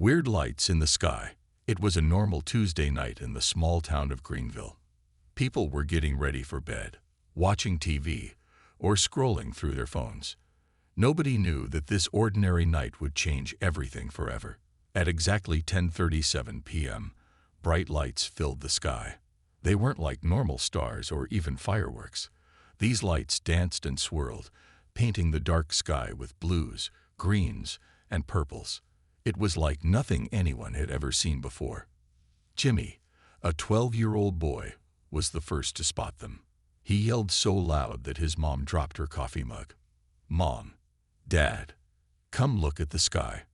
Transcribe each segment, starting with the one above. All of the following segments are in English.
Weird lights in the sky. It was a normal Tuesday night in the small town of Greenville. People were getting ready for bed, watching TV, or scrolling through their phones. Nobody knew that this ordinary night would change everything forever. At exactly 10:37 p.m., bright lights filled the sky. They weren't like normal stars or even fireworks. These lights danced and swirled, painting the dark sky with blues, greens, and purples. It was like nothing anyone had ever seen before. Jimmy, a 12-year-old boy, was the first to spot them. He yelled so loud that his mom dropped her coffee mug. "Mom, Dad, come look at the sky."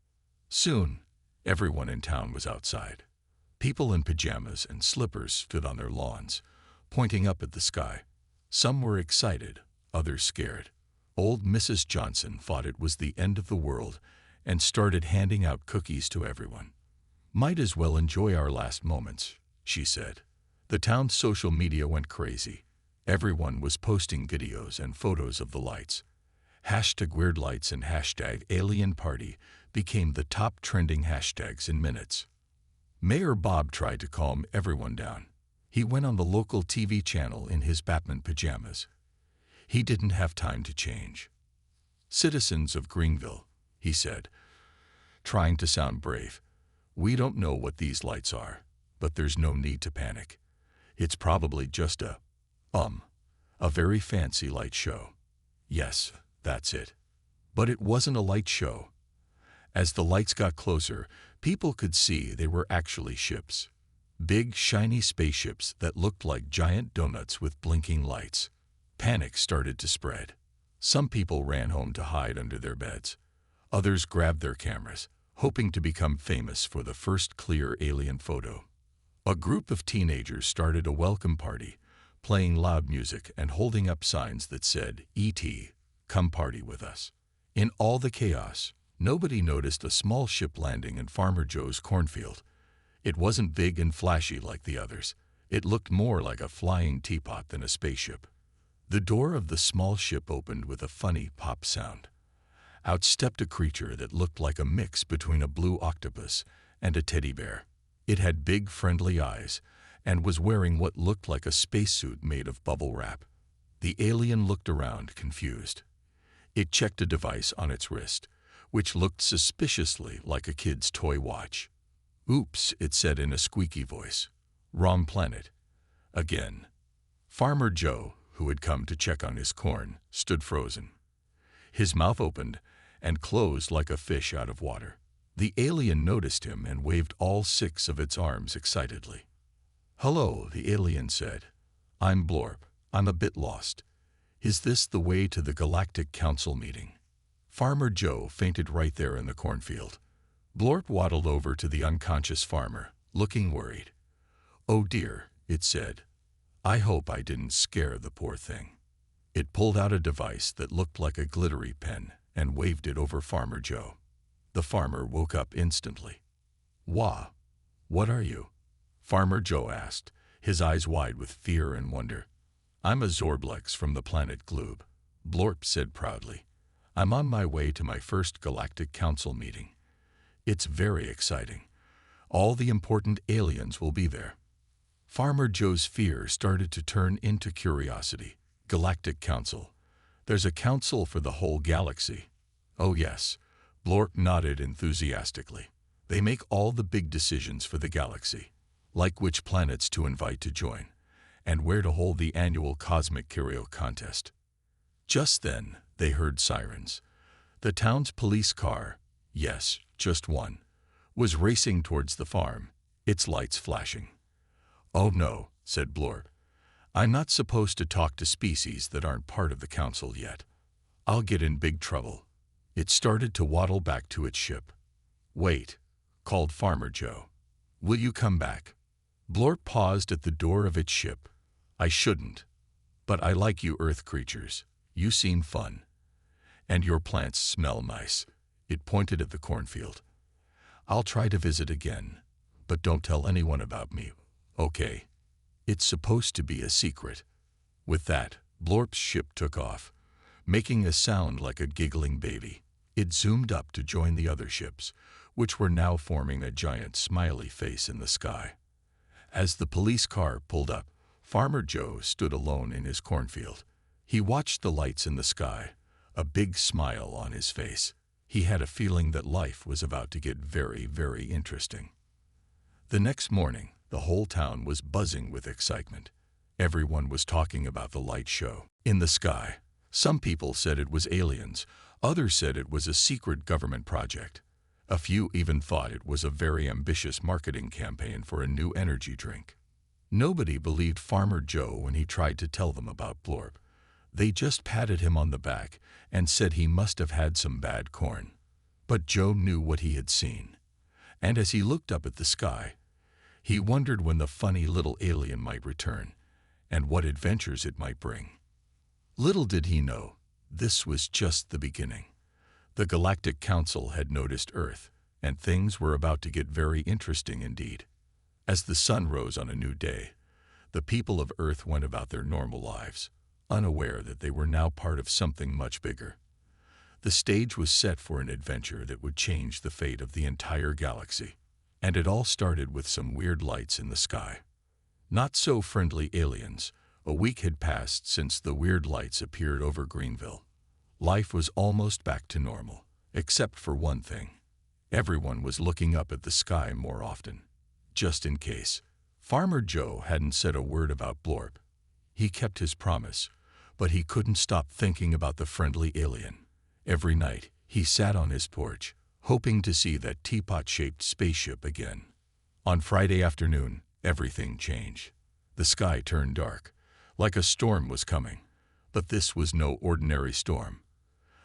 Soon, everyone in town was outside. People in pajamas and slippers stood on their lawns, pointing up at the sky. Some were excited, others scared. Old Mrs. Johnson thought it was the end of the world and started handing out cookies to everyone. "Might as well enjoy our last moments," she said. The town's social media went crazy. Everyone was posting videos and photos of the lights. #WeirdLights and #AlienParty became the top trending hashtags in minutes. Mayor Bob tried to calm everyone down. He went on the local TV channel in his Batman pajamas. He didn't have time to change. "Citizens of Greenville," he said, trying to sound brave, "we don't know what these lights are, but there's no need to panic. It's probably just a very fancy light show." Yes, that's it. But it wasn't a light show. As the lights got closer, people could see they were actually ships. Big, shiny spaceships that looked like giant donuts with blinking lights. Panic started to spread. Some people ran home to hide under their beds. Others grabbed their cameras, hoping to become famous for the first clear alien photo. A group of teenagers started a welcome party, playing loud music and holding up signs that said, "E.T., come party with us." In all the chaos, nobody noticed a small ship landing in Farmer Joe's cornfield. It wasn't big and flashy like the others. It looked more like a flying teapot than a spaceship. The door of the small ship opened with a funny pop sound. Out stepped a creature that looked like a mix between a blue octopus and a teddy bear. It had big, friendly eyes and was wearing what looked like a spacesuit made of bubble wrap. The alien looked around, confused. It checked a device on its wrist, which looked suspiciously like a kid's toy watch. "Oops," it said in a squeaky voice. "Wrong planet." Again. Farmer Joe, who had come to check on his corn, stood frozen. His mouth opened and closed like a fish out of water. The alien noticed him and waved all 6 of its arms excitedly. "Hello," the alien said. "I'm Blorp. I'm a bit lost. Is this the way to the Galactic Council meeting?" Farmer Joe fainted right there in the cornfield. Blorp waddled over to the unconscious farmer, looking worried. "Oh dear," it said. "I hope I didn't scare the poor thing." It pulled out a device that looked like a glittery pen and waved it over Farmer Joe. The farmer woke up instantly. "Wah, what are you?" Farmer Joe asked, his eyes wide with fear and wonder. "I'm a Zorblex from the planet Gloob," Blorp said proudly. "I'm on my way to my first Galactic Council meeting. It's very exciting. All the important aliens will be there." Farmer Joe's fear started to turn into curiosity. "Galactic Council. There's a council for the whole galaxy." "Oh yes," Blorp nodded enthusiastically. "They make all the big decisions for the galaxy, like which planets to invite to join, and where to hold the annual Cosmic Curio contest." Just then, they heard sirens. The town's police car, yes, just one, was racing towards the farm, its lights flashing. "Oh no," said Blorp. "I'm not supposed to talk to species that aren't part of the council yet. I'll get in big trouble." It started to waddle back to its ship. "Wait," called Farmer Joe. "Will you come back?" Blorp paused at the door of its ship. "I shouldn't. But I like you Earth creatures. You seem fun. And your plants smell nice." It pointed at the cornfield. "I'll try to visit again, but don't tell anyone about me, okay? It's supposed to be a secret." With that, Blorp's ship took off, making a sound like a giggling baby. It zoomed up to join the other ships, which were now forming a giant smiley face in the sky. As the police car pulled up, Farmer Joe stood alone in his cornfield. He watched the lights in the sky, a big smile on his face. He had a feeling that life was about to get very, very interesting. The next morning, the whole town was buzzing with excitement. Everyone was talking about the light show in the sky. Some people said it was aliens, others said it was a secret government project. A few even thought it was a very ambitious marketing campaign for a new energy drink. Nobody believed Farmer Joe when he tried to tell them about Blorp. They just patted him on the back and said he must have had some bad corn. But Joe knew what he had seen. And as he looked up at the sky, he wondered when the funny little alien might return and what adventures it might bring. Little did he know, this was just the beginning. The Galactic Council had noticed Earth, and things were about to get very interesting indeed. As the sun rose on a new day, the people of Earth went about their normal lives, unaware that they were now part of something much bigger. The stage was set for an adventure that would change the fate of the entire galaxy, and it all started with some weird lights in the sky. Not so friendly aliens. A week had passed since the weird lights appeared over Greenville. Life was almost back to normal, except for one thing. Everyone was looking up at the sky more often, just in case. Farmer Joe hadn't said a word about Blorp. He kept his promise, but he couldn't stop thinking about the friendly alien. Every night, he sat on his porch, hoping to see that teapot-shaped spaceship again. On Friday afternoon, everything changed. The sky turned dark, like a storm was coming. But this was no ordinary storm.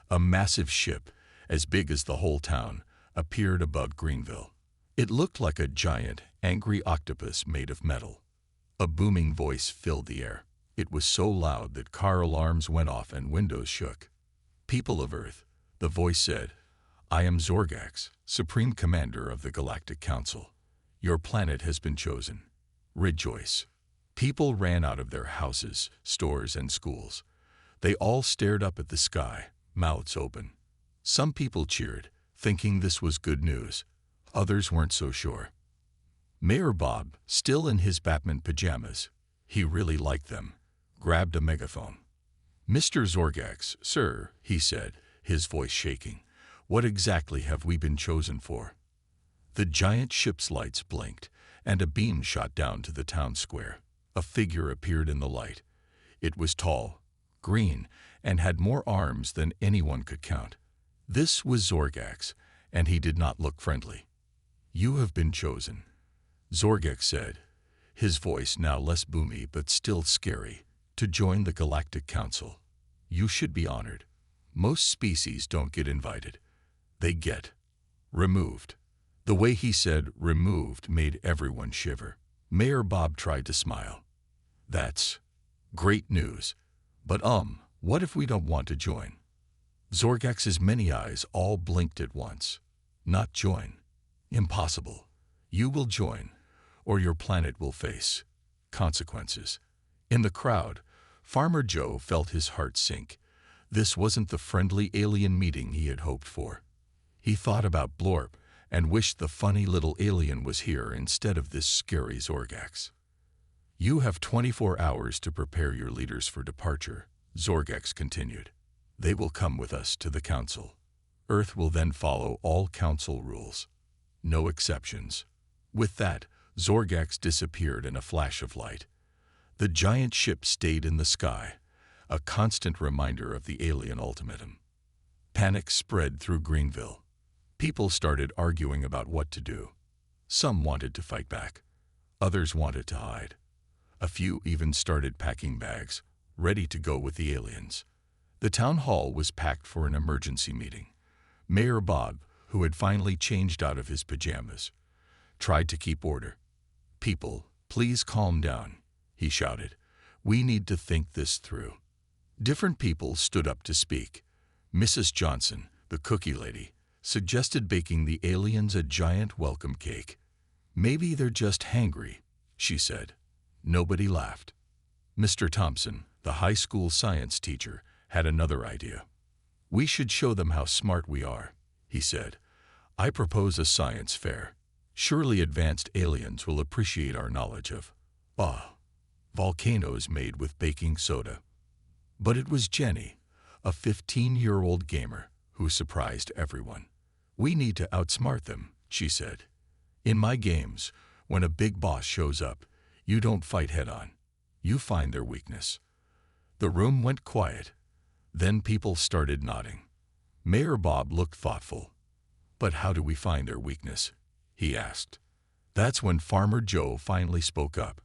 A massive ship, as big as the whole town, appeared above Greenville. It looked like a giant, angry octopus made of metal. A booming voice filled the air. It was so loud that car alarms went off and windows shook. "People of Earth," the voice said, "I am Zorgax, Supreme Commander of the Galactic Council. Your planet has been chosen. Rejoice." People ran out of their houses, stores, and schools. They all stared up at the sky, mouths open. Some people cheered, thinking this was good news. Others weren't so sure. Mayor Bob, still in his Batman pajamas, he really liked them, grabbed a megaphone. "Mr. Zorgax, sir," he said, his voice shaking, "what exactly have we been chosen for?" The giant ship's lights blinked, and a beam shot down to the town square. A figure appeared in the light. It was tall, green, and had more arms than anyone could count. This was Zorgax, and he did not look friendly. "You have been chosen," Zorgax said, his voice now less boomy but still scary, "to join the Galactic Council. You should be honored. Most species don't get invited. They get removed." The way he said "removed" made everyone shiver. Mayor Bob tried to smile. "That's great news. But what if we don't want to join?" Zorgax's many eyes all blinked at once. "Not join? Impossible. You will join, or your planet will face consequences." In the crowd, Farmer Joe felt his heart sink. This wasn't the friendly alien meeting he had hoped for. He thought about Blorp and wished the funny little alien was here instead of this scary Zorgax. "You have 24 hours to prepare your leaders for departure," Zorgax continued. "They will come with us to the council. Earth will then follow all council rules. No exceptions." With that, Zorgax disappeared in a flash of light. The giant ship stayed in the sky, a constant reminder of the alien ultimatum. Panic spread through Greenville. People started arguing about what to do. Some wanted to fight back. Others wanted to hide. A few even started packing bags, ready to go with the aliens. The town hall was packed for an emergency meeting. Mayor Bob, who had finally changed out of his pajamas, tried to keep order. "People, please calm down," he shouted. "We need to think this through." Different people stood up to speak. Mrs. Johnson, the cookie lady, suggested baking the aliens a giant welcome cake. "Maybe they're just hangry," she said. Nobody laughed. Mr. Thompson, the high school science teacher, had another idea. "We should show them how smart we are," he said. I propose a science fair. Surely advanced aliens will appreciate our knowledge of, volcanoes made with baking soda. But it was Jenny, a 15-year-old gamer, who surprised everyone. We need to outsmart them, she said. In my games, when a big boss shows up, you don't fight head-on. You find their weakness. The room went quiet. Then people started nodding. Mayor Bob looked thoughtful. But how do we find their weakness? He asked. That's when Farmer Joe finally spoke up.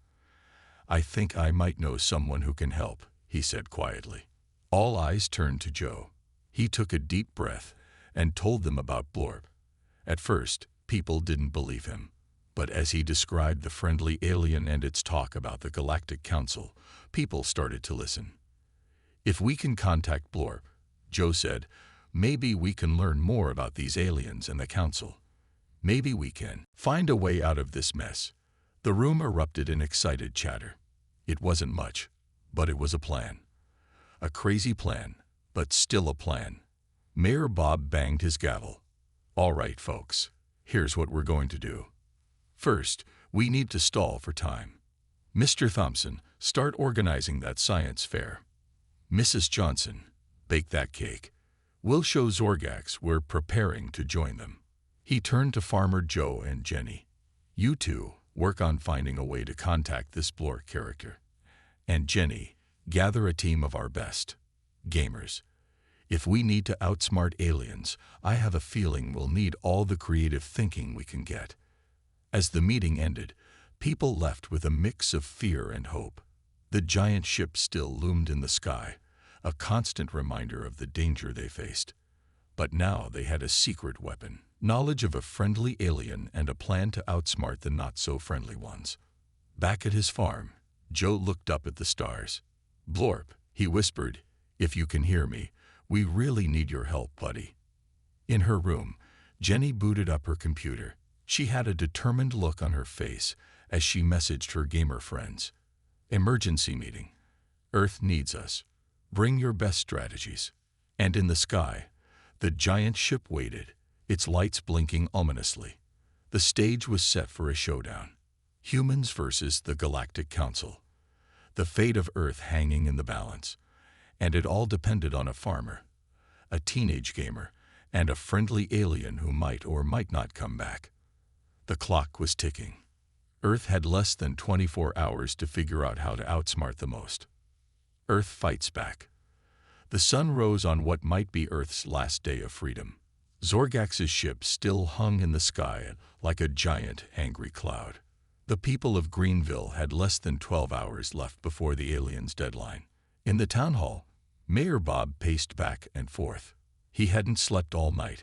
I think I might know someone who can help, he said quietly. All eyes turned to Joe. He took a deep breath and told them about Blorb. At first, people didn't believe him. But as he described the friendly alien and its talk about the Galactic Council, people started to listen. If we can contact Blorb, Joe said, maybe we can learn more about these aliens and the Council. Maybe we can find a way out of this mess. The room erupted in excited chatter. It wasn't much, but it was a plan. A crazy plan, but still a plan. Mayor Bob banged his gavel. All right, folks, here's what we're going to do. First, we need to stall for time. Mr. Thompson, start organizing that science fair. Mrs. Johnson, bake that cake. We'll show Zorgax we're preparing to join them. He turned to Farmer Joe and Jenny. You two work on finding a way to contact this Blork character. And Jenny, gather a team of our best gamers. If we need to outsmart aliens, I have a feeling we'll need all the creative thinking we can get. As the meeting ended, people left with a mix of fear and hope. The giant ship still loomed in the sky, a constant reminder of the danger they faced. But now they had a secret weapon, knowledge of a friendly alien and a plan to outsmart the not-so-friendly ones. Back at his farm, Joe looked up at the stars. Blorp, he whispered, if you can hear me, we really need your help, buddy. In her room, Jenny booted up her computer. She had a determined look on her face as she messaged her gamer friends. Emergency meeting. Earth needs us. Bring your best strategies. And in the sky, the giant ship waited, its lights blinking ominously. The stage was set for a showdown. Humans versus the Galactic Council. The fate of Earth hanging in the balance. And it all depended on a farmer, a teenage gamer, and a friendly alien who might or might not come back. The clock was ticking. Earth had less than 24 hours to figure out how to outsmart the most. Earth fights back. The sun rose on what might be Earth's last day of freedom. Zorgax's ship still hung in the sky like a giant, angry cloud. The people of Greenville had less than 12 hours left before the aliens' deadline. In the town hall, Mayor Bob paced back and forth. He hadn't slept all night,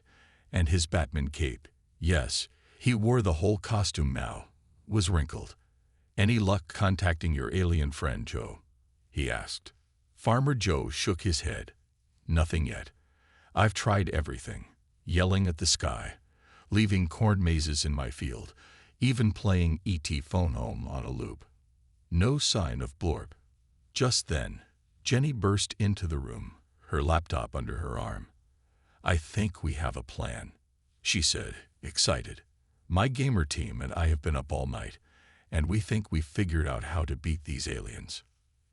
and his Batman cape, yes, he wore the whole costume now, was wrinkled. Any luck contacting your alien friend, Joe? He asked. Farmer Joe shook his head. Nothing yet. I've tried everything, yelling at the sky, leaving corn mazes in my field, even playing E.T. Phone Home on a loop. No sign of Blorb. Just then, Jenny burst into the room, her laptop under her arm. I think we have a plan, she said, excited. My gamer team and I have been up all night, and we think we've figured out how to beat these aliens.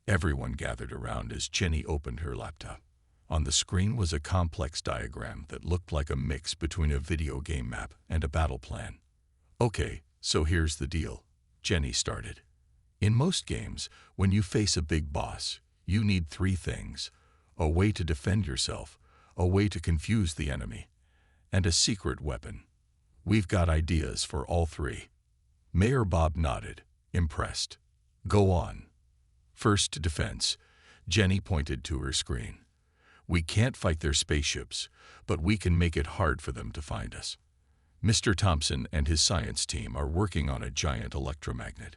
Everyone gathered around as Jenny opened her laptop. On the screen was a complex diagram that looked like a mix between a video game map and a battle plan. Okay, so here's the deal, Jenny started. In most games, when you face a big boss, you need three things: a way to defend yourself, a way to confuse the enemy, and a secret weapon. We've got ideas for all three. Mayor Bob nodded, impressed. Go on. First, defense. Jenny pointed to her screen. We can't fight their spaceships, but we can make it hard for them to find us. Mr. Thompson and his science team are working on a giant electromagnet.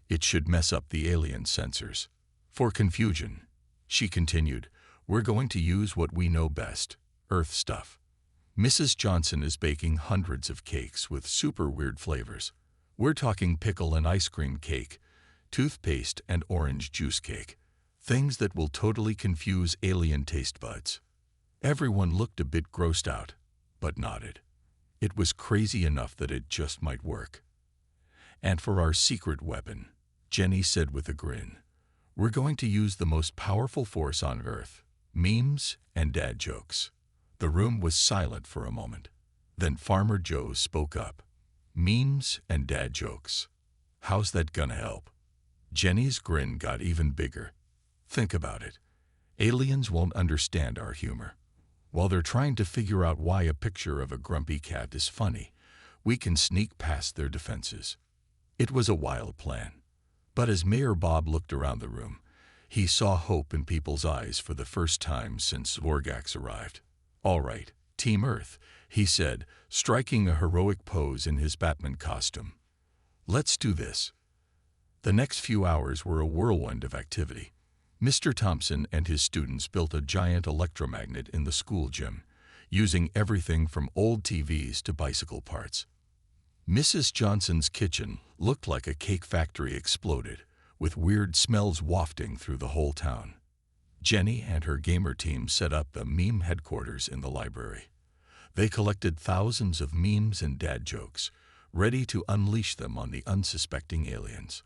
It should mess up the alien sensors. For confusion, she continued, we're going to use what we know best, Earth stuff. Mrs. Johnson is baking hundreds of cakes with super weird flavors. We're talking pickle and ice cream cake, toothpaste and orange juice cake. Things that will totally confuse alien taste buds. Everyone looked a bit grossed out, but nodded. It was crazy enough that it just might work. And for our secret weapon, Jenny said with a grin, we're going to use the most powerful force on Earth, memes and dad jokes. The room was silent for a moment. Then Farmer Joe spoke up. Memes and dad jokes. How's that gonna help? Jenny's grin got even bigger. Think about it. Aliens won't understand our humor. While they're trying to figure out why a picture of a grumpy cat is funny, we can sneak past their defenses. It was a wild plan. But as Mayor Bob looked around the room, he saw hope in people's eyes for the first time since Zorgax arrived. All right, Team Earth, he said, striking a heroic pose in his Batman costume. Let's do this. The next few hours were a whirlwind of activity. Mr. Thompson and his students built a giant electromagnet in the school gym, using everything from old TVs to bicycle parts. Mrs. Johnson's kitchen looked like a cake factory exploded, with weird smells wafting through the whole town. Jenny and her gamer team set up the meme headquarters in the library. They collected thousands of memes and dad jokes, ready to unleash them on the unsuspecting aliens.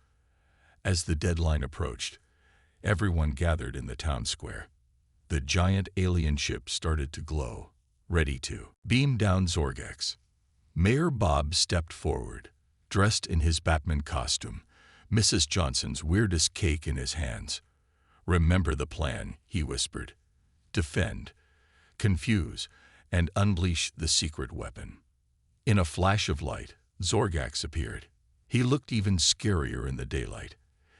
As the deadline approached, everyone gathered in the town square. The giant alien ship started to glow, ready to beam down Zorgax. Mayor Bob stepped forward, dressed in his Batman costume, Mrs. Johnson's weirdest cake in his hands. Remember the plan, he whispered. Defend, confuse, and unleash the secret weapon. In a flash of light, Zorgax appeared. He looked even scarier in the daylight,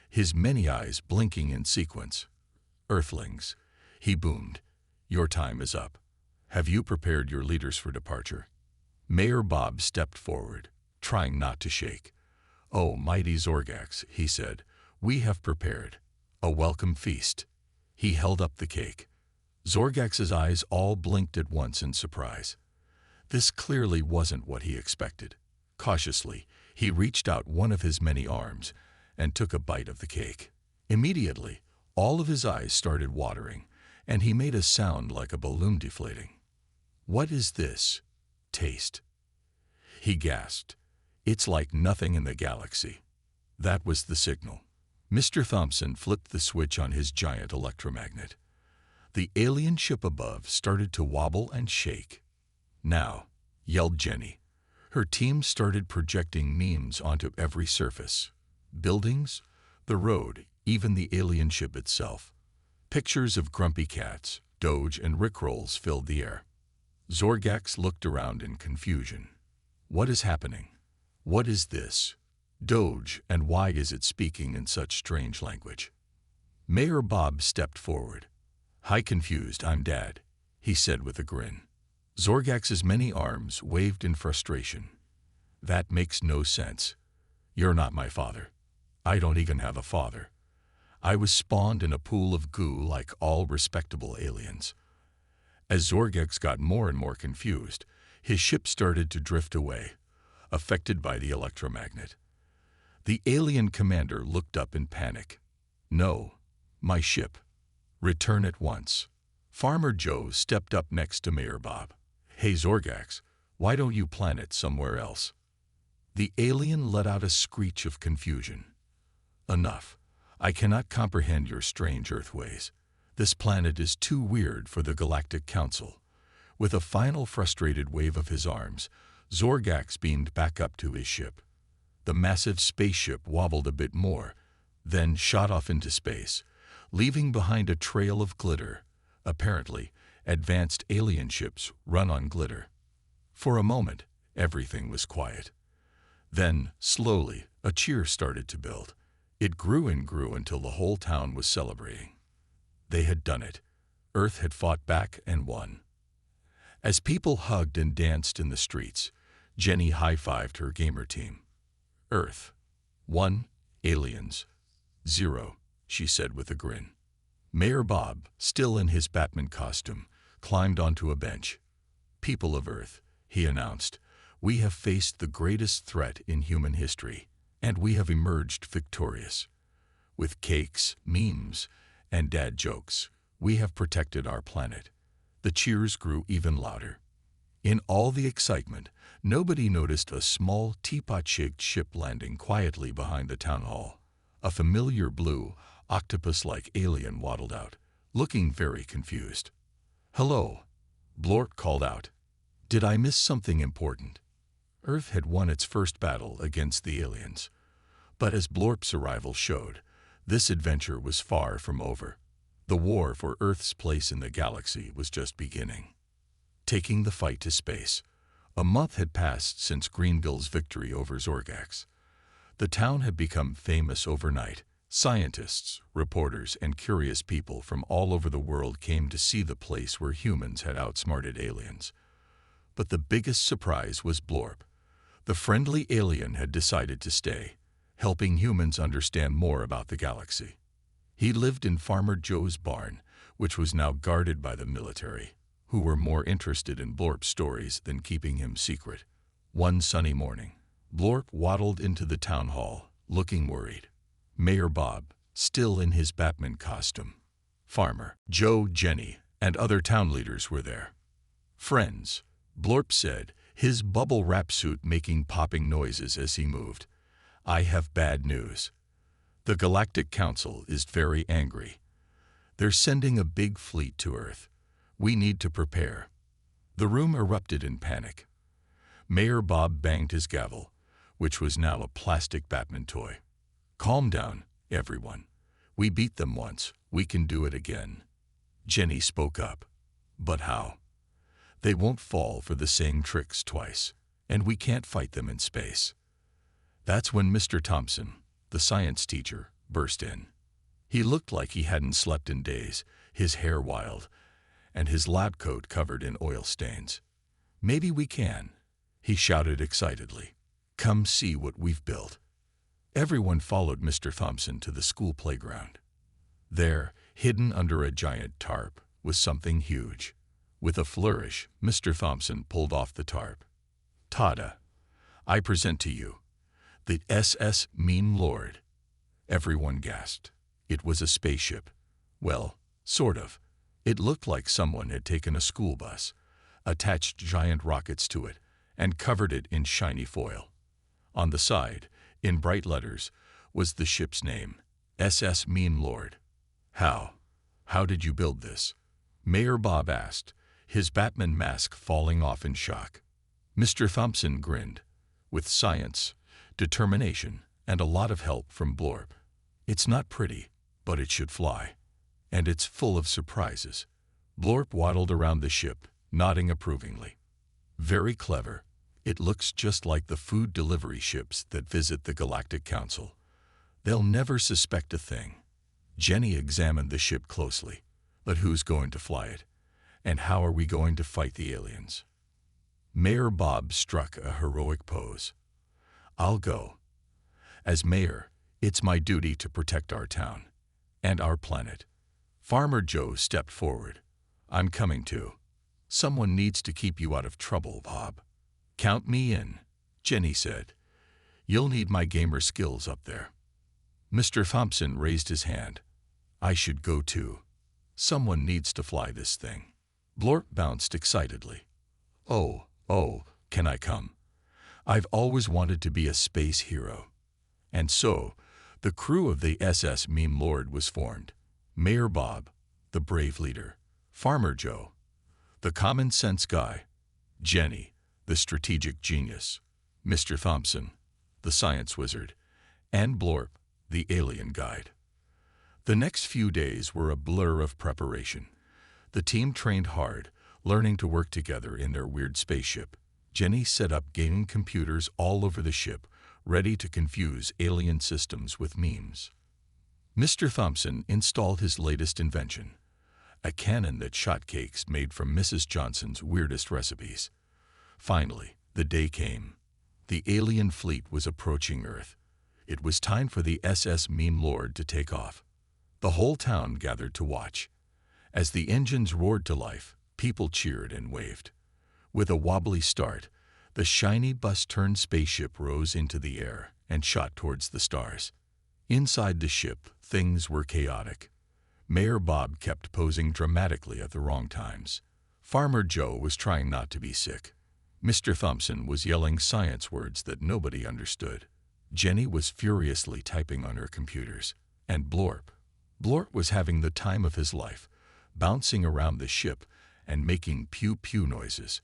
his many eyes blinking in sequence. Earthlings, he boomed, your time is up. Have you prepared your leaders for departure? Mayor Bob stepped forward, trying not to shake. Oh, mighty Zorgax, he said, we have prepared a welcome feast. He held up the cake. Zorgax's eyes all blinked at once in surprise. This clearly wasn't what he expected. Cautiously, he reached out one of his many arms and took a bite of the cake. Immediately, all of his eyes started watering, and he made a sound like a balloon deflating. What is this? Taste. He gasped. It's like nothing in the galaxy. That was the signal. Mr. Thompson flipped the switch on his giant electromagnet. The alien ship above started to wobble and shake. Now, yelled Jenny. Her team started projecting memes onto every surface. Buildings, the road, even the alien ship itself. Pictures of grumpy cats, Doge, and rickrolls filled the air. Zorgax looked around in confusion. What is happening? What is this? Doge, and why is it speaking in such strange language? Mayor Bob stepped forward. Hi, confused, I'm Dad, he said with a grin. Zorgax's many arms waved in frustration. That makes no sense. You're not my father. I don't even have a father. I was spawned in a pool of goo like all respectable aliens. As Zorgax got more and more confused, his ship started to drift away, affected by the electromagnet. The alien commander looked up in panic. No, my ship. Return at once. Farmer Joe stepped up next to Mayor Bob. Hey Zorgax, why don't you plant it somewhere else? The alien let out a screech of confusion. Enough. I cannot comprehend your strange Earth ways. This planet is too weird for the Galactic Council. With a final frustrated wave of his arms, Zorgax beamed back up to his ship. The massive spaceship wobbled a bit more, then shot off into space, leaving behind a trail of glitter. Apparently, advanced alien ships run on glitter. For a moment, everything was quiet. Then, slowly, a cheer started to build. It grew and grew until the whole town was celebrating. They had done it. Earth had fought back and won. As people hugged and danced in the streets, Jenny high-fived her gamer team. Earth. 1, aliens. 0, she said with a grin. Mayor Bob, still in his Batman costume, climbed onto a bench. People of Earth, he announced, we have faced the greatest threat in human history, and we have emerged victorious. With cakes, memes, and dad jokes, we have protected our planet. The cheers grew even louder. In all the excitement, nobody noticed a small teapot-shaped ship landing quietly behind the town hall. A familiar blue, octopus-like alien waddled out, looking very confused. "Hello," Blorp called out. "Did I miss something important?" Earth had won its first battle against the aliens. But as Blorp's arrival showed, this adventure was far from over. The war for Earth's place in the galaxy was just beginning. Taking the fight to space. A month had passed since Greenville's victory over Zorgax. The town had become famous overnight. Scientists, reporters, and curious people from all over the world came to see the place where humans had outsmarted aliens. But the biggest surprise was Blorp. The friendly alien had decided to stay, helping humans understand more about the galaxy. He lived in Farmer Joe's barn, which was now guarded by the military, who were more interested in Blorp's stories than keeping him secret. One sunny morning, Blorp waddled into the town hall, looking worried. Mayor Bob, still in his Batman costume. Farmer Joe, Jenny, and other town leaders were there. "Friends," Blorp said, his bubble wrap suit making popping noises as he moved. "I have bad news. The Galactic Council is very angry. They're sending a big fleet to Earth. We need to prepare." The room erupted in panic. Mayor Bob banged his gavel, which was now a plastic Batman toy. "Calm down, everyone. We beat them once. We can do it again." Jenny spoke up. "But how? They won't fall for the same tricks twice, and we can't fight them in space." That's when Mr. Thompson, the science teacher, burst in. He looked like he hadn't slept in days, his hair wild, and his lab coat covered in oil stains. "Maybe we can," he shouted excitedly. "Come see what we've built." Everyone followed Mr. Thompson to the school playground. There, hidden under a giant tarp, was something huge. With a flourish, Mr. Thompson pulled off the tarp. "Tada! I present to you the SS Mean Lord." Everyone gasped. It was a spaceship. Well, sort of. It looked like someone had taken a school bus, attached giant rockets to it, and covered it in shiny foil. On the side, in bright letters, was the ship's name, SS Mean Lord. How did you build this?" Mayor Bob asked, his Batman mask falling off in shock. Mr. Thompson grinned. "With science, determination, and a lot of help from Blorp. It's not pretty, but it should fly. And it's full of surprises." Blorp waddled around the ship, nodding approvingly. "Very clever. It looks just like the food delivery ships that visit the Galactic Council. They'll never suspect a thing." Jenny examined the ship closely. "But who's going to fly it? And how are we going to fight the aliens?" Mayor Bob struck a heroic pose. "I'll go. As mayor, it's my duty to protect our town and our planet." Farmer Joe stepped forward. "I'm coming too. Someone needs to keep you out of trouble, Bob." "Count me in," Jenny said. "You'll need my gamer skills up there." Mr. Thompson raised his hand. "I should go too. Someone needs to fly this thing." Blorp bounced excitedly. Oh, can I come? I've always wanted to be a space hero." And so, the crew of the SS Mean Lord was formed. Mayor Bob, the brave leader. Farmer Joe, the common sense guy. Jenny, the strategic genius. Mr. Thompson, the science wizard. And Blorp, the alien guide. The next few days were a blur of preparation. The team trained hard, learning to work together in their weird spaceship. Jenny set up gaming computers all over the ship, ready to confuse alien systems with memes. Mr. Thompson installed his latest invention, a cannon that shot cakes made from Mrs. Johnson's weirdest recipes. Finally, the day came. The alien fleet was approaching Earth. It was time for the SS Mean Lord to take off. The whole town gathered to watch. As the engines roared to life, people cheered and waved. With a wobbly start, the shiny bus-turned spaceship rose into the air and shot towards the stars. Inside the ship, things were chaotic. Mayor Bob kept posing dramatically at the wrong times. Farmer Joe was trying not to be sick. Mr. Thompson was yelling science words that nobody understood. Jenny was furiously typing on her computers. And Blorp was having the time of his life, bouncing around the ship and making pew-pew noises.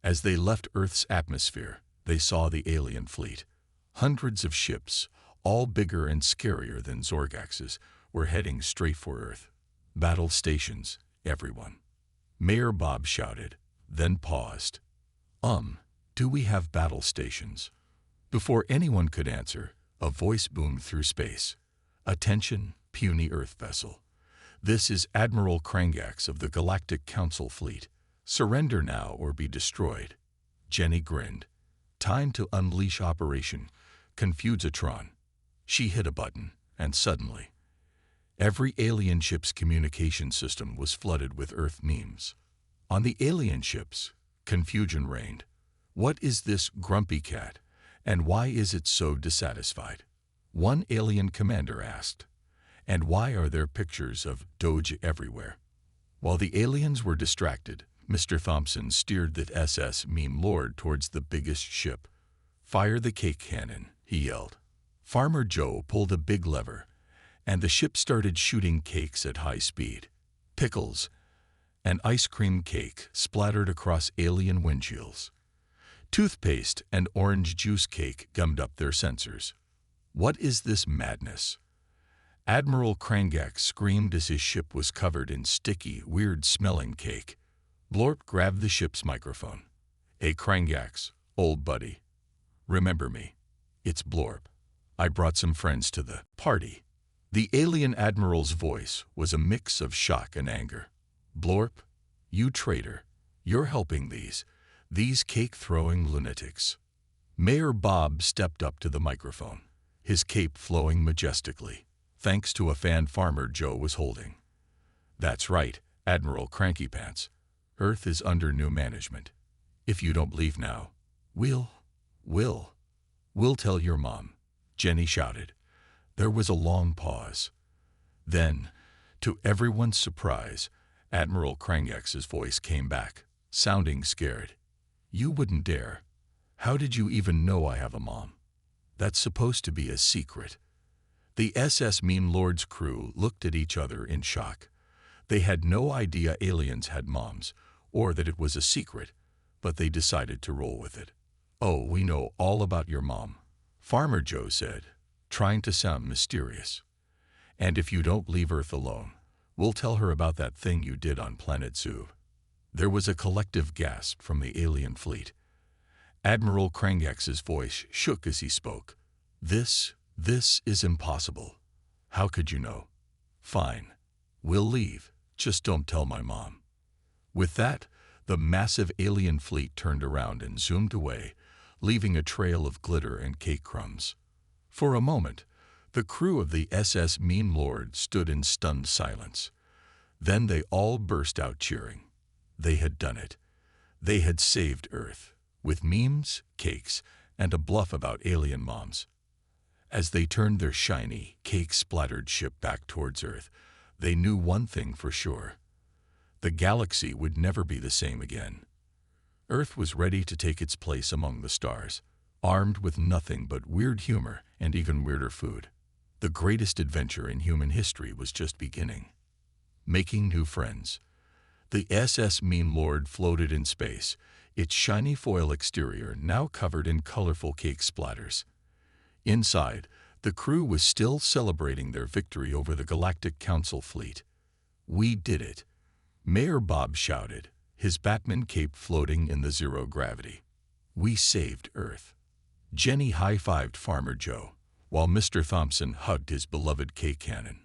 As they left Earth's atmosphere, they saw the alien fleet. Hundreds of ships, all bigger and scarier than Zorgax's, were heading straight for Earth. Battle stations, everyone. Mayor Bob shouted, then paused. Do we have battle stations? Before anyone could answer, a voice boomed through space. Attention, puny Earth vessel. This is Admiral Krangax of the Galactic Council Fleet. Surrender now or be destroyed. Jenny grinned. Time to unleash Operation Confusatron. She hit a button, and suddenly, every alien ship's communication system was flooded with Earth memes. On the alien ships, confusion reigned. What is this grumpy cat, and why is it so dissatisfied? One alien commander asked. And why are there pictures of Doge everywhere? While the aliens were distracted, Mr. Thompson steered the SS Meme Lord towards the biggest ship. Fire the cake cannon, he yelled. Farmer Joe pulled a big lever, and the ship started shooting cakes at high speed. Pickles and ice cream cake splattered across alien windshields. Toothpaste and orange juice cake gummed up their sensors. What is this madness? Admiral Krangax screamed as his ship was covered in sticky, weird-smelling cake. Blorp grabbed the ship's microphone. Hey Krangax, old buddy. Remember me? It's Blorp. I brought some friends to the party. The alien admiral's voice was a mix of shock and anger. Blorp, you traitor. You're helping these cake-throwing lunatics. Mayor Bob stepped up to the microphone, his cape flowing majestically, thanks to a fan Farmer Joe was holding. That's right, Admiral Cranky Pants. Earth is under new management. If you don't leave now, we'll tell your mom, Jenny shouted. There was a long pause. Then, to everyone's surprise, Admiral Krangax's voice came back, sounding scared. You wouldn't dare. How did you even know I have a mom? That's supposed to be a secret. The SS Meme Lord's crew looked at each other in shock. They had no idea aliens had moms, or that it was a secret, but they decided to roll with it. Oh, we know all about your mom, Farmer Joe said, trying to sound mysterious. And if you don't leave Earth alone, we'll tell her about that thing you did on Planet Zoo. There was a collective gasp from the alien fleet. Admiral Krangax's voice shook as he spoke. This is impossible. How could you know? Fine. We'll leave. Just don't tell my mom. With that, the massive alien fleet turned around and zoomed away, leaving a trail of glitter and cake crumbs. For a moment, the crew of the SS Meme Lord stood in stunned silence. Then they all burst out cheering. They had done it. They had saved Earth, with memes, cakes, and a bluff about alien moms. As they turned their shiny, cake-splattered ship back towards Earth, they knew one thing for sure. The galaxy would never be the same again. Earth was ready to take its place among the stars, armed with nothing but weird humor and even weirder food. The greatest adventure in human history was just beginning. Making new friends. The SS Meme Lord floated in space, its shiny foil exterior now covered in colorful cake splatters. Inside, the crew was still celebrating their victory over the Galactic Council fleet. We did it. Mayor Bob shouted, his Batman cape floating in the zero gravity. We saved Earth. Jenny high-fived Farmer Joe, while Mr. Thompson hugged his beloved cake cannon.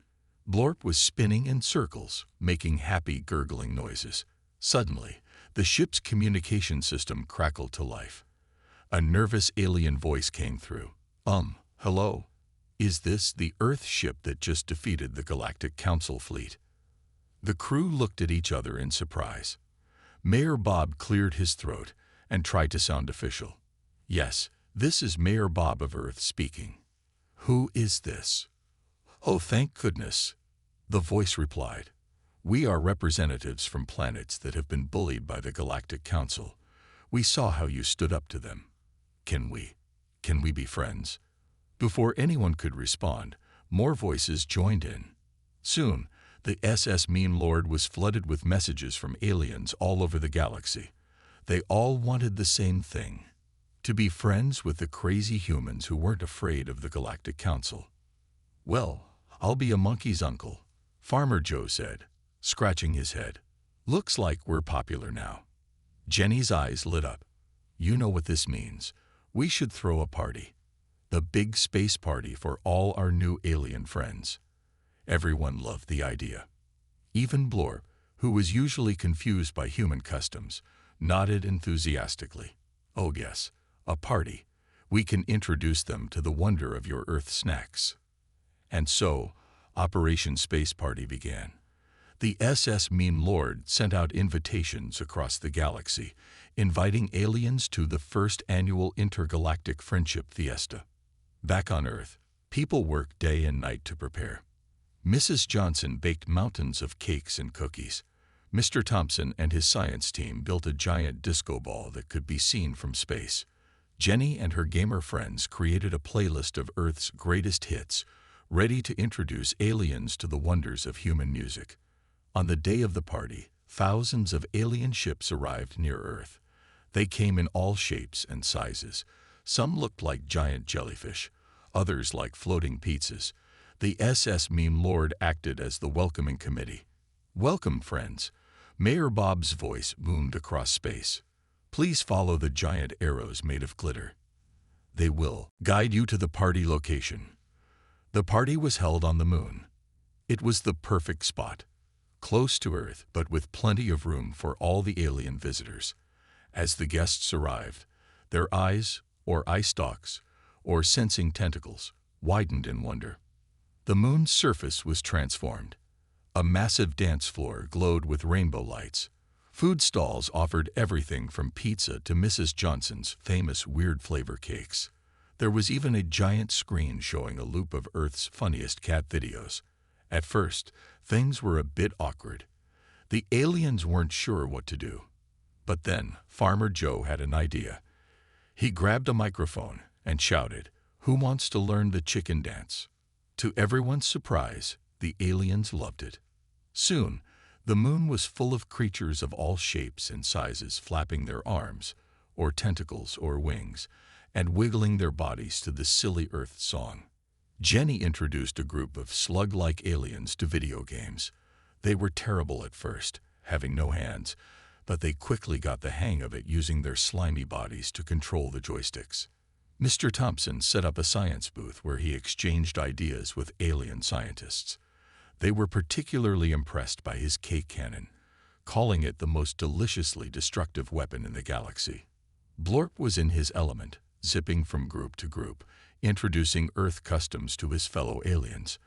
Blorp was spinning in circles, making happy gurgling noises. Suddenly, the ship's communication system crackled to life. A nervous alien voice came through. Hello? Is this the Earth ship that just defeated the Galactic Council fleet? The crew looked at each other in surprise. Mayor Bob cleared his throat and tried to sound official. Yes, this is Mayor Bob of Earth speaking. Who is this? Oh, thank goodness, the voice replied. We are representatives from planets that have been bullied by the Galactic Council. We saw how you stood up to them. Can we be friends?" Before anyone could respond, more voices joined in. Soon, the SS Meme Lord was flooded with messages from aliens all over the galaxy. They all wanted the same thing: to be friends with the crazy humans who weren't afraid of the Galactic Council. "Well, I'll be a monkey's uncle," Farmer Joe said, scratching his head. "Looks like we're popular now." Jenny's eyes lit up. "You know what this means. We should throw a party. The big space party for all our new alien friends." Everyone loved the idea. Even Blorp, who was usually confused by human customs, nodded enthusiastically. "Oh yes, a party. We can introduce them to the wonder of your Earth snacks." And so, Operation Space Party began. The SS Meme Lord sent out invitations across the galaxy, inviting aliens to the first annual Intergalactic Friendship Fiesta. Back on Earth, people worked day and night to prepare. Mrs. Johnson baked mountains of cakes and cookies. Mr. Thompson and his science team built a giant disco ball that could be seen from space. Jenny and her gamer friends created a playlist of Earth's greatest hits, ready to introduce aliens to the wonders of human music. On the day of the party, thousands of alien ships arrived near Earth. They came in all shapes and sizes. Some looked like giant jellyfish, others like floating pizzas. The SS Meme Lord acted as the welcoming committee. "Welcome, friends." Mayor Bob's voice boomed across space. "Please follow the giant arrows made of glitter. They will guide you to the party location." The party was held on the moon. It was the perfect spot, close to Earth but with plenty of room for all the alien visitors. As the guests arrived, their eyes, or eye stalks, or sensing tentacles, widened in wonder. The moon's surface was transformed. A massive dance floor glowed with rainbow lights. Food stalls offered everything from pizza to Mrs. Johnson's famous weird flavor cakes. There was even a giant screen showing a loop of Earth's funniest cat videos. At first, things were a bit awkward. The aliens weren't sure what to do. But then, Farmer Joe had an idea. He grabbed a microphone and shouted, "Who wants to learn the chicken dance?" To everyone's surprise, the aliens loved it. Soon, the moon was full of creatures of all shapes and sizes flapping their arms, or tentacles or wings, and wiggling their bodies to the silly Earth song. Jenny introduced a group of slug-like aliens to video games. They were terrible at first, having no hands, but they quickly got the hang of it using their slimy bodies to control the joysticks. Mr. Thompson set up a science booth where he exchanged ideas with alien scientists. They were particularly impressed by his cake cannon, calling it the most deliciously destructive weapon in the galaxy. Blorp was in his element, zipping from group to group, introducing Earth customs to his fellow aliens.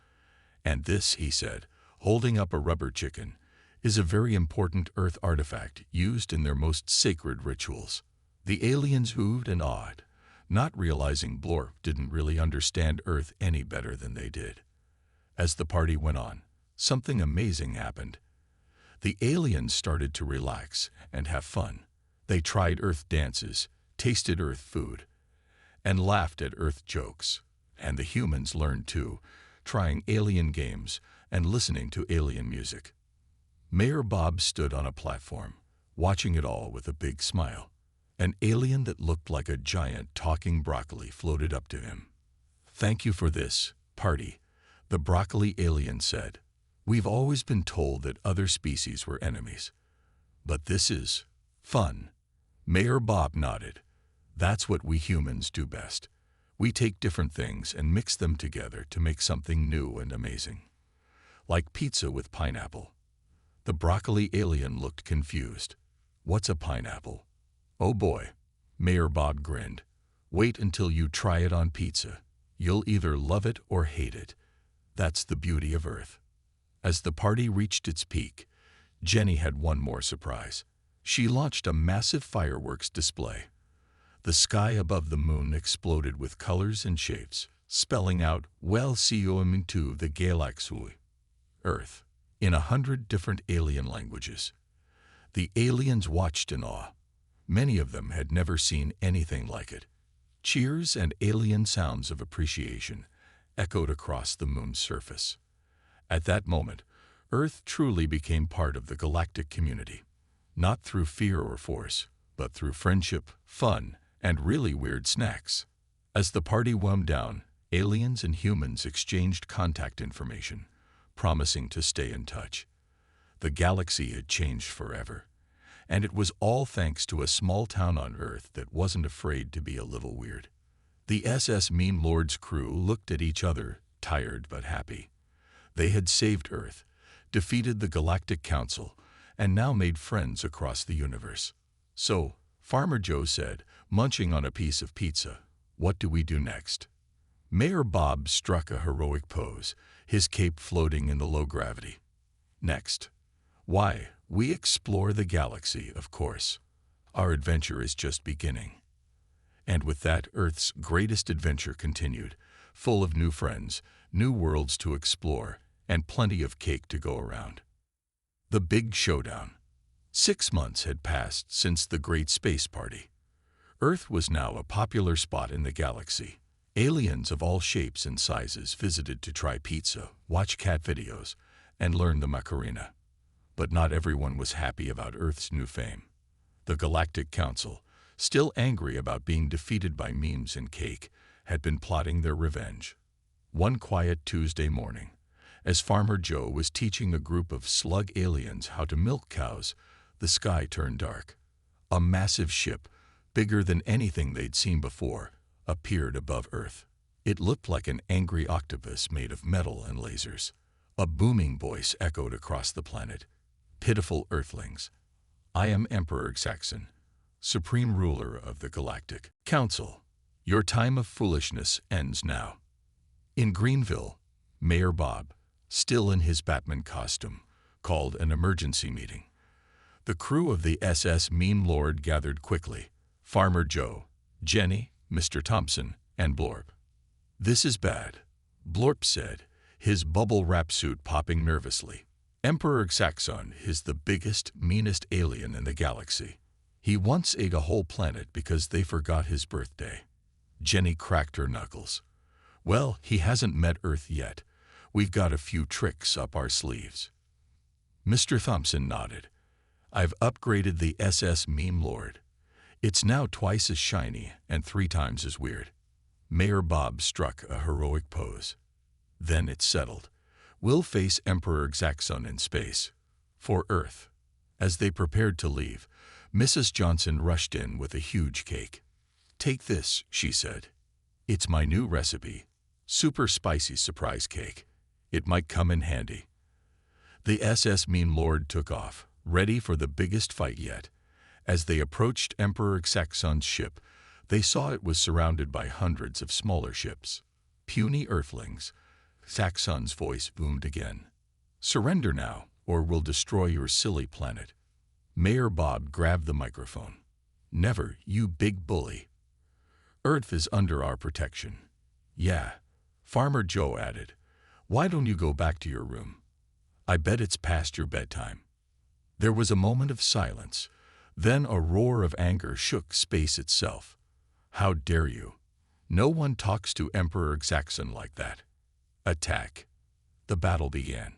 "And this," he said, holding up a rubber chicken, "is a very important Earth artifact used in their most sacred rituals." The aliens hooted and awed, not realizing Blorp didn't really understand Earth any better than they did. As the party went on, something amazing happened. The aliens started to relax and have fun. They tried Earth dances, tasted Earth food, and laughed at Earth jokes. And the humans learned too, trying alien games and listening to alien music. Mayor Bob stood on a platform, watching it all with a big smile. An alien that looked like a giant talking broccoli floated up to him. "Thank you for this party," the broccoli alien said. "We've always been told that other species were enemies. But this is fun." Mayor Bob nodded. "That's what we humans do best. We take different things and mix them together to make something new and amazing. Like pizza with pineapple." The broccoli alien looked confused. "What's a pineapple?" "Oh boy," Mayor Bob grinned. "Wait until you try it on pizza. You'll either love it or hate it. That's the beauty of Earth." As the party reached its peak, Jenny had one more surprise. She launched a massive fireworks display. The sky above the moon exploded with colors and shapes, spelling out, "Welcome to the Galactic Earth." in 100 different alien languages. The aliens watched in awe. Many of them had never seen anything like it. Cheers and alien sounds of appreciation echoed across the moon's surface. At that moment, Earth truly became part of the galactic community, not through fear or force, but through friendship, fun, and really weird snacks. As the party wound down, aliens and humans exchanged contact information, promising to stay in touch. The galaxy had changed forever, and it was all thanks to a small town on Earth that wasn't afraid to be a little weird. The SS Meme Lord's crew looked at each other, tired but happy. They had saved Earth, defeated the Galactic Council, and now made friends across the universe. So, Farmer Joe said, munching on a piece of pizza, "What do we do next?" Mayor Bob struck a heroic pose, his cape floating in the low gravity. "Next. Why, we explore the galaxy, of course. Our adventure is just beginning." And with that, Earth's greatest adventure continued, full of new friends, new worlds to explore, and plenty of cake to go around. The Big Showdown. 6 months had passed since the Great Space Party. Earth was now a popular spot in the galaxy. Aliens of all shapes and sizes visited to try pizza, watch cat videos, and learn the Macarena. But not everyone was happy about Earth's new fame. The Galactic Council, still angry about being defeated by memes and cake, had been plotting their revenge. One quiet Tuesday morning, as Farmer Joe was teaching a group of slug aliens how to milk cows, the sky turned dark. A massive ship, bigger than anything they'd seen before, appeared above Earth. It looked like an angry octopus made of metal and lasers. A booming voice echoed across the planet. "Pitiful Earthlings. I am Emperor Saxon, Supreme Ruler of the Galactic Council. Your time of foolishness ends now." In Greenville, Mayor Bob, still in his Batman costume, called an emergency meeting. The crew of the SS Meme Lord gathered quickly. Farmer Joe, Jenny, Mr. Thompson, and Blorp. "This is bad," Blorp said, his bubble wrap suit popping nervously. "Emperor Saxon is the biggest, meanest alien in the galaxy. He once ate a whole planet because they forgot his birthday." Jenny cracked her knuckles. "Well, he hasn't met Earth yet. We've got a few tricks up our sleeves." Mr. Thompson nodded. "I've upgraded the SS Meme Lord. It's now twice as shiny and 3 times as weird." Mayor Bob struck a heroic pose. "Then it's settled. We'll face Emperor Saxon in space. For Earth." As they prepared to leave, Mrs. Johnson rushed in with a huge cake. "Take this," she said. "It's my new recipe. Super spicy surprise cake. It might come in handy." The SS Meme Lord took off, ready for the biggest fight yet. As they approached Emperor Saxon's ship, they saw it was surrounded by hundreds of smaller ships. "Puny Earthlings," Saxon's voice boomed again. "Surrender now, or we'll destroy your silly planet." Mayor Bob grabbed the microphone. "Never, you big bully. Earth is under our protection." "Yeah," Farmer Joe added. "Why don't you go back to your room? I bet it's past your bedtime." There was a moment of silence. Then a roar of anger shook space itself. "How dare you? No one talks to Emperor Saxon like that." Attack. The battle began.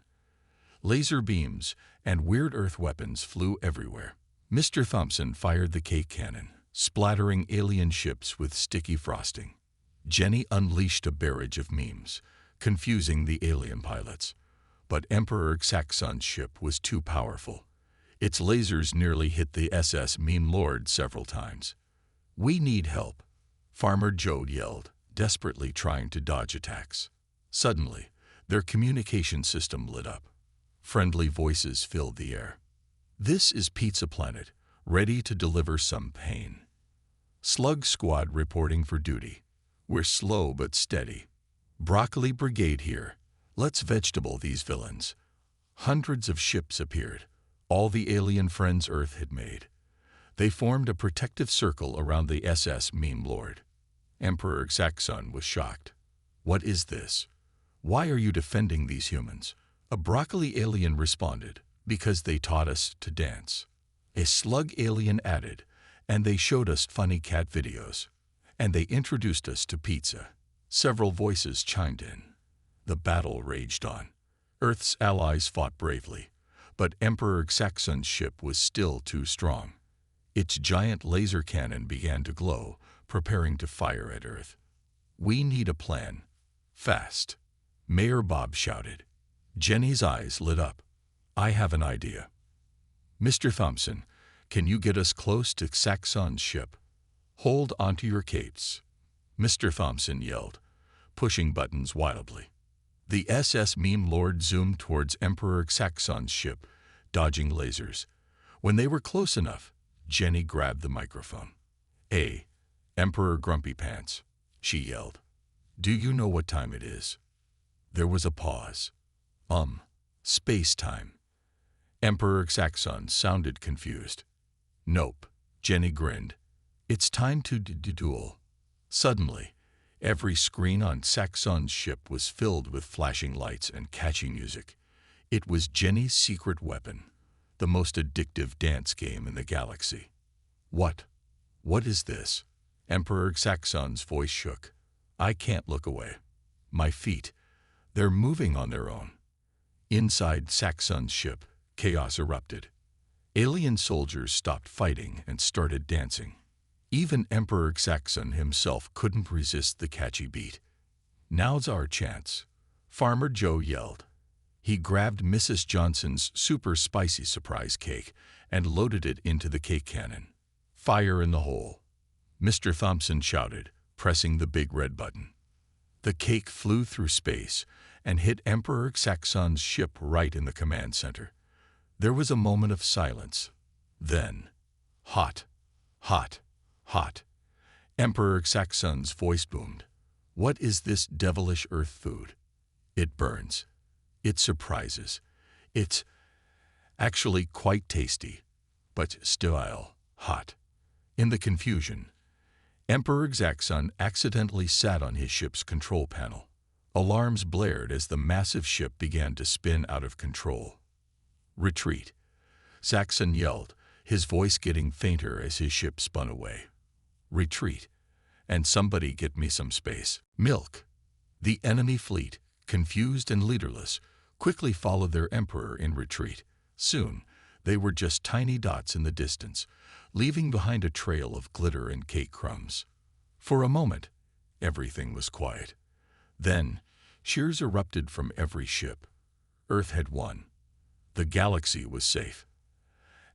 Laser beams and weird Earth weapons flew everywhere. Mr. Thompson fired the cake cannon, splattering alien ships with sticky frosting. Jenny unleashed a barrage of memes, confusing the alien pilots. But Emperor Saxon's ship was too powerful. Its lasers nearly hit the SS Meme Lord several times. "We need help," Farmer Joe yelled, desperately trying to dodge attacks. Suddenly, their communication system lit up. Friendly voices filled the air. "This is Pizza Planet, ready to deliver some pain. Slug Squad reporting for duty. We're slow but steady. Broccoli Brigade here. Let's vegetable these villains." Hundreds of ships appeared, all the alien friends Earth had made. They formed a protective circle around the SS Meme Lord. Emperor Saxon was shocked. "What is this? Why are you defending these humans? A broccoli alien responded, because they taught us to dance. A slug alien added, and they showed us funny cat videos. And they introduced us to pizza. Several voices chimed in. The battle raged on. Earth's allies fought bravely, but Emperor Xaxon's ship was still too strong. Its giant laser cannon began to glow, preparing to fire at Earth. "We need a plan. Fast." Mayor Bob shouted. Jenny's eyes lit up. "I have an idea." "Mr. Thompson, can you get us close to Xaxon's ship? Hold onto your capes." Mr. Thompson yelled, pushing buttons wildly. The SS Meme Lord zoomed towards Emperor Xaxon's ship, dodging lasers. When they were close enough, Jenny grabbed the microphone. "Hey, Emperor Grumpy Pants," she yelled. "Do you know what time it is?" There was a pause. Space time." Emperor Xaxon sounded confused. "Nope," Jenny grinned. "It's time to duel." Suddenly, every screen on Xaxon's ship was filled with flashing lights and catchy music. It was Jenny's secret weapon, the most addictive dance game in the galaxy. What is this?" Emperor Xaxon's voice shook. "I can't look away. My feet, they're moving on their own." Inside Xaxon's ship, chaos erupted. Alien soldiers stopped fighting and started dancing. Even Emperor Xaxon himself couldn't resist the catchy beat. "Now's our chance," Farmer Joe yelled. He grabbed Mrs. Johnson's super spicy surprise cake and loaded it into the cake cannon. "Fire in the hole," Mr. Thompson shouted, pressing the big red button. The cake flew through space and hit Emperor Xaxon's ship right in the command center. There was a moment of silence. Then, hot, hot, hot. Emperor Xaxon's voice boomed. "What is this devilish Earth food? It burns. It surprises. It's actually quite tasty, but still hot." In the confusion, Emperor Xaxon accidentally sat on his ship's control panel. Alarms blared as the massive ship began to spin out of control. "Retreat," Xaxon yelled, his voice getting fainter as his ship spun away. "Retreat, and somebody get me some space." Milk. The enemy fleet, confused and leaderless, quickly followed their emperor in retreat. Soon, they were just tiny dots in the distance, leaving behind a trail of glitter and cake crumbs. For a moment, everything was quiet. Then, cheers erupted from every ship. Earth had won. The galaxy was safe.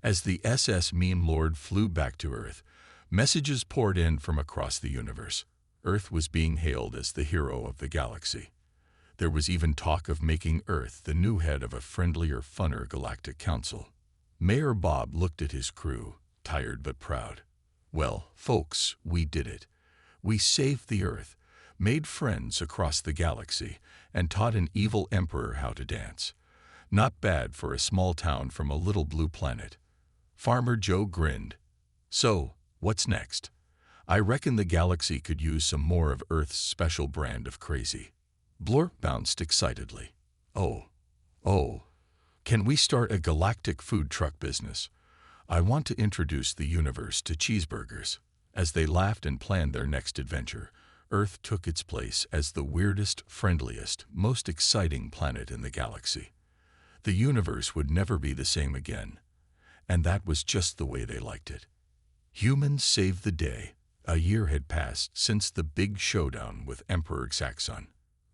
As the SS Meme Lord flew back to Earth, messages poured in from across the universe. Earth was being hailed as the hero of the galaxy. There was even talk of making Earth the new head of a friendlier, funner galactic council. Mayor Bob looked at his crew, tired but proud. "Well, folks, we did it. We saved the Earth, made friends across the galaxy, and taught an evil emperor how to dance. Not bad for a small town from a little blue planet." Farmer Joe grinned. "So, what's next? I reckon the galaxy could use some more of Earth's special brand of crazy." Blorp bounced excitedly. Oh, can we start a galactic food truck business? I want to introduce the universe to cheeseburgers." As they laughed and planned their next adventure, Earth took its place as the weirdest, friendliest, most exciting planet in the galaxy. The universe would never be the same again, and that was just the way they liked it. Humans saved the day. A year had passed since the big showdown with Emperor Xaxon.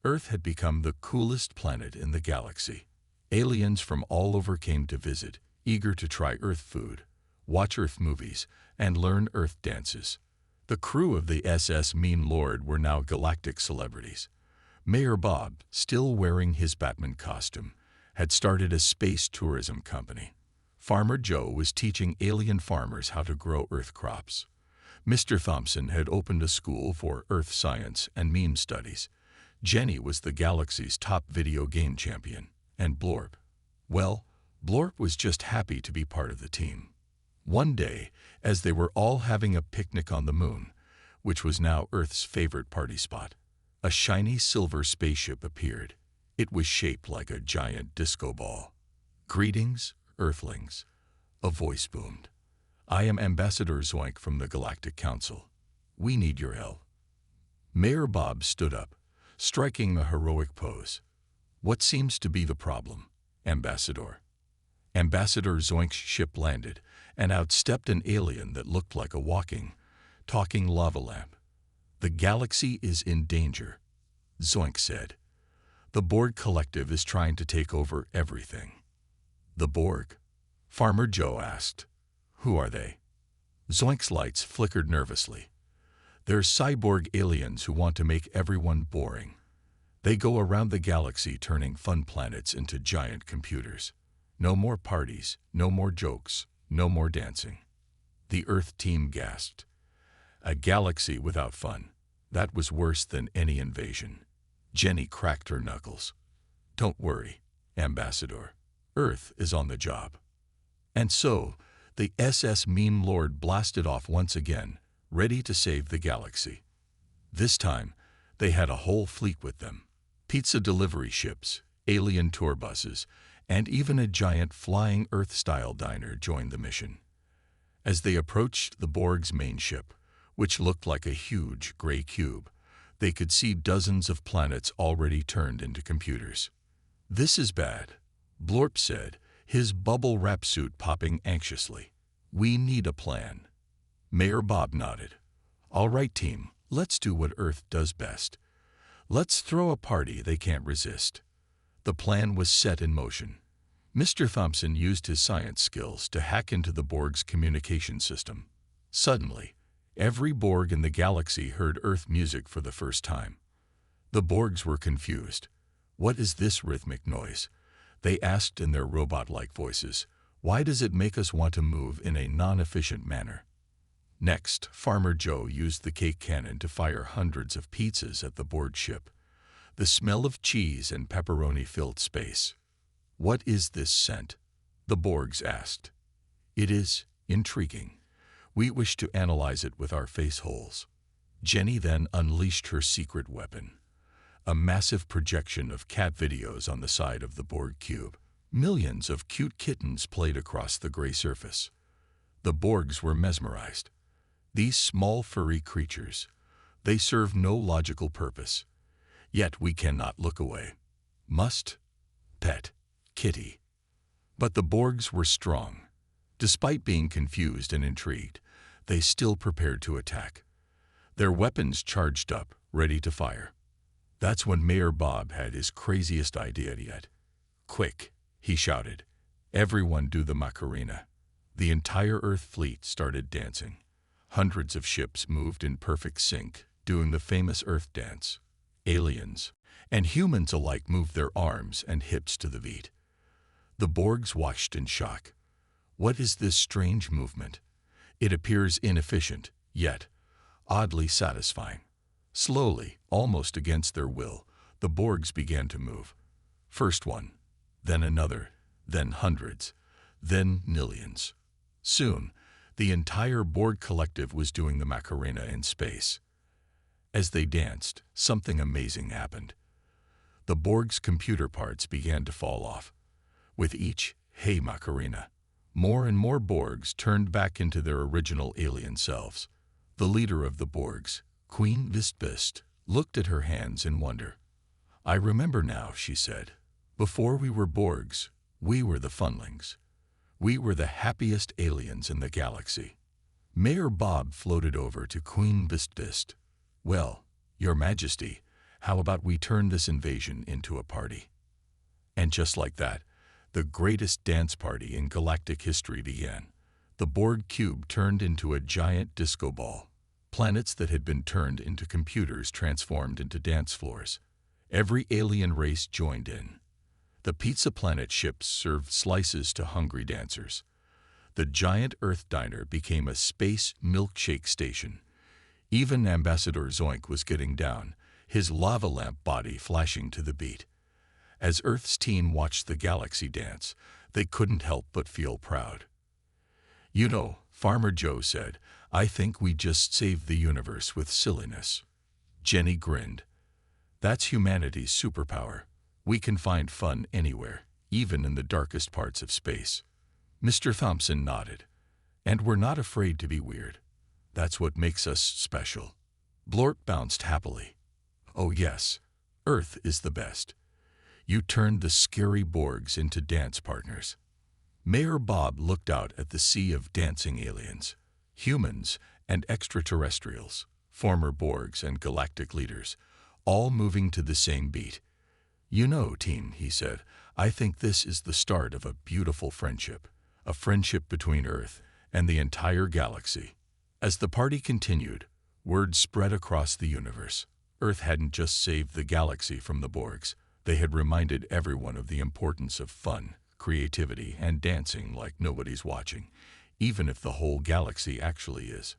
Earth had become the coolest planet in the galaxy. Aliens from all over came to visit, eager to try Earth food, watch Earth movies, and learn Earth dances. The crew of the SS Meme Lord were now galactic celebrities. Mayor Bob, still wearing his Batman costume, had started a space tourism company. Farmer Joe was teaching alien farmers how to grow Earth crops. Mr. Thompson had opened a school for Earth science and meme studies. Jenny was the galaxy's top video game champion. And Blorp, well, Blorp was just happy to be part of the team. One day, as they were all having a picnic on the moon, which was now Earth's favorite party spot, a shiny silver spaceship appeared. It was shaped like a giant disco ball. "Greetings, Earthlings," a voice boomed. "I am Ambassador Zoink from the Galactic Council. We need your help." Mayor Bob stood up, striking a heroic pose. "What seems to be the problem, Ambassador?" Ambassador Zoink's ship landed, and out stepped an alien that looked like a walking, talking lava lamp. "The galaxy is in danger," Zoink said. "The Borg Collective is trying to take over everything." "The Borg?" Farmer Joe asked. "Who are they?" Zoink's lights flickered nervously. "They're cyborg aliens who want to make everyone boring. They go around the galaxy turning fun planets into giant computers. No more parties, no more jokes, no more dancing." The Earth team gasped. A galaxy without fun. That was worse than any invasion. Jenny cracked her knuckles. "Don't worry, Ambassador. Earth is on the job." And so, the SS Meme Lord blasted off once again, ready to save the galaxy. This time, they had a whole fleet with them. Pizza delivery ships, alien tour buses, and even a giant flying Earth-style diner joined the mission. As they approached the Borg's main ship, which looked like a huge gray cube, they could see dozens of planets already turned into computers. "This is bad," Blorp said, his bubble wrap suit popping anxiously. "We need a plan." Mayor Bob nodded. "All right, team, let's do what Earth does best. Let's throw a party they can't resist." The plan was set in motion. Mr. Thompson used his science skills to hack into the Borg's communication system. Suddenly, every Borg in the galaxy heard Earth music for the first time. The Borgs were confused. "What is this rhythmic noise?" they asked in their robot-like voices. "Why does it make us want to move in a non-efficient manner?" Next, Farmer Joe used the cake cannon to fire hundreds of pizzas at the Borg ship. The smell of cheese and pepperoni filled space. "What is this scent?" the Borgs asked. "It is intriguing. We wish to analyze it with our face holes." Jenny then unleashed her secret weapon, a massive projection of cat videos on the side of the Borg cube. Millions of cute kittens played across the gray surface. The Borgs were mesmerized. These small furry creatures, they serve no logical purpose. Yet we cannot look away. Must pet kitty. But the Borgs were strong. Despite being confused and intrigued, they still prepared to attack. Their weapons charged up, ready to fire. That's when Mayor Bob had his craziest idea yet. "Quick," he shouted. "Everyone do the Macarena." The entire Earth fleet started dancing. Hundreds of ships moved in perfect sync, doing the famous Earth dance. Aliens and humans alike moved their arms and hips to the beat. The Borgs watched in shock. What is this strange movement? It appears inefficient, yet oddly satisfying. Slowly, almost against their will, the Borgs began to move. First one, then another, then hundreds, then millions. Soon, the entire Borg collective was doing the Macarena in space. As they danced, something amazing happened. The Borg's computer parts began to fall off. With each "Hey Macarena," more and more Borgs turned back into their original alien selves. The leader of the Borgs, Queen Vistbist, looked at her hands in wonder. "I remember now," she said. "Before we were Borgs, we were the Funlings. We were the happiest aliens in the galaxy." Mayor Bob floated over to Queen Vistbist. "Well, Your Majesty, how about we turn this invasion into a party?" And just like that, the greatest dance party in galactic history began. The Borg cube turned into a giant disco ball. Planets that had been turned into computers transformed into dance floors. Every alien race joined in. The Pizza Planet ships served slices to hungry dancers. The giant Earth diner became a space milkshake station. Even Ambassador Zoink was getting down, his lava lamp body flashing to the beat. As Earth's team watched the galaxy dance, they couldn't help but feel proud. "You know," Farmer Joe said, "I think we just saved the universe with silliness." Jenny grinned. "That's humanity's superpower. We can find fun anywhere, even in the darkest parts of space." Mr. Thompson nodded. "And we're not afraid to be weird. That's what makes us special." Blort bounced happily. "Oh yes, Earth is the best. You turned the scary Borgs into dance partners." Mayor Bob looked out at the sea of dancing aliens, humans and extraterrestrials, former Borgs and galactic leaders, all moving to the same beat. "You know, team," he said, "I think this is the start of a beautiful friendship, a friendship between Earth and the entire galaxy." As the party continued, word spread across the universe. Earth hadn't just saved the galaxy from the Borgs. They had reminded everyone of the importance of fun, creativity, and dancing like nobody's watching, even if the whole galaxy actually is.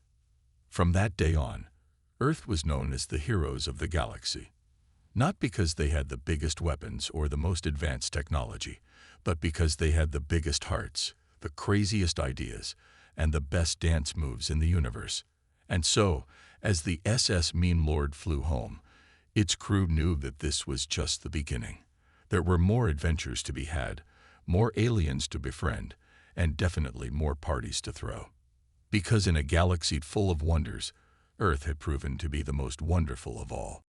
From that day on, Earth was known as the heroes of the galaxy. Not because they had the biggest weapons or the most advanced technology, but because they had the biggest hearts, the craziest ideas, and the best dance moves in the universe. And so, as the SS Meme Lord flew home, its crew knew that this was just the beginning. There were more adventures to be had, more aliens to befriend, and definitely more parties to throw. Because in a galaxy full of wonders, Earth had proven to be the most wonderful of all.